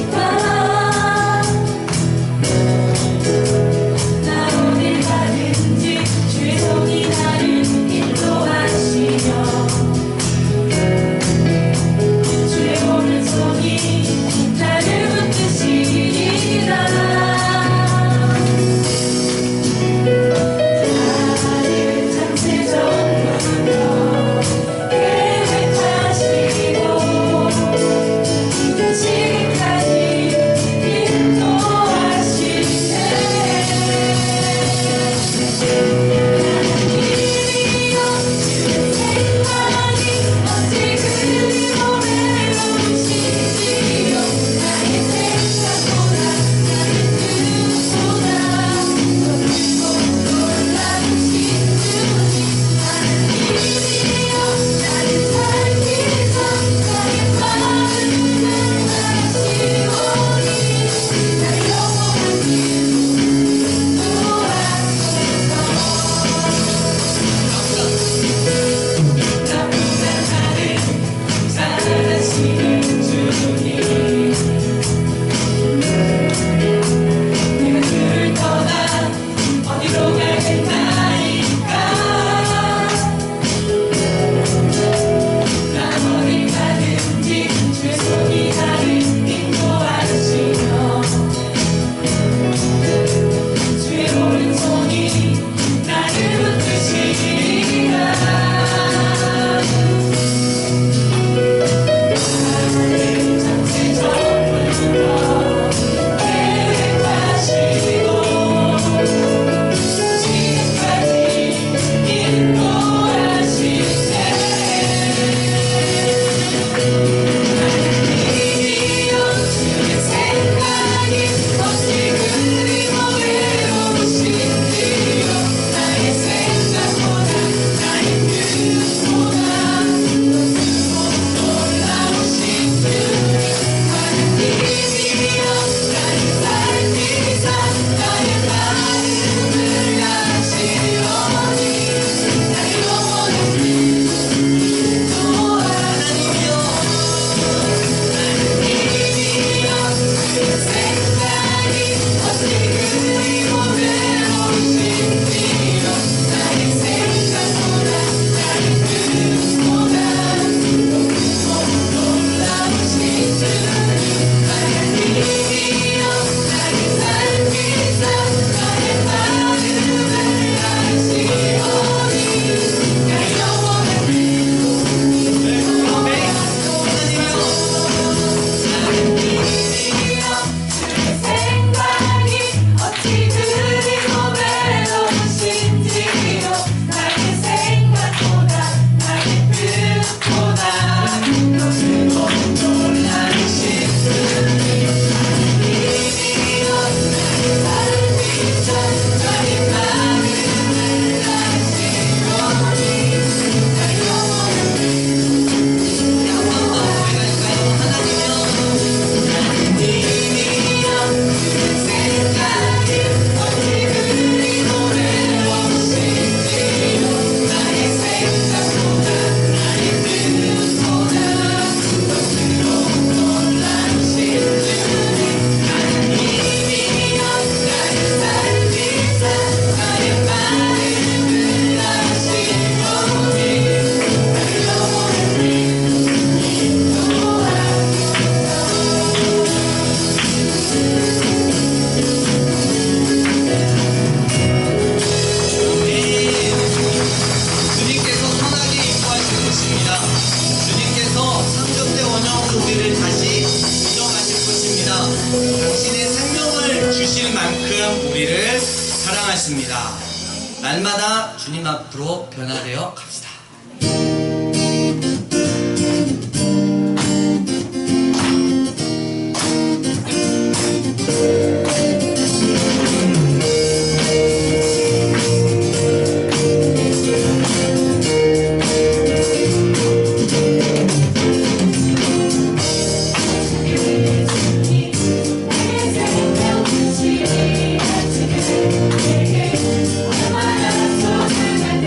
[SPEAKER 2] 주실 만큼 우리를 사랑하십니다. 날마다 주님 앞으로 변화되어 갑시다.
[SPEAKER 3] 얼마나 소중한지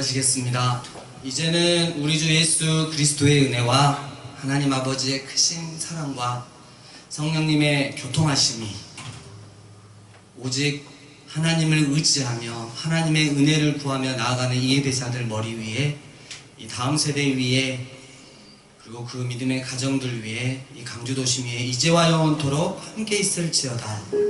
[SPEAKER 1] 기도하시겠습니다. 이제는 우리 주 예수 그리스도의 은혜와 하나님 아버지의 크신 사랑과 성령님의 교통하심이 오직 하나님을 의지하며 하나님의 은혜를 구하며 나아가는 이 예배자들 머리 위에, 이 다음 세대 위에, 그리고 그 믿음의 가정들 위에, 이 강주도심 위에 이제와 영원토록 함께 있을지어다.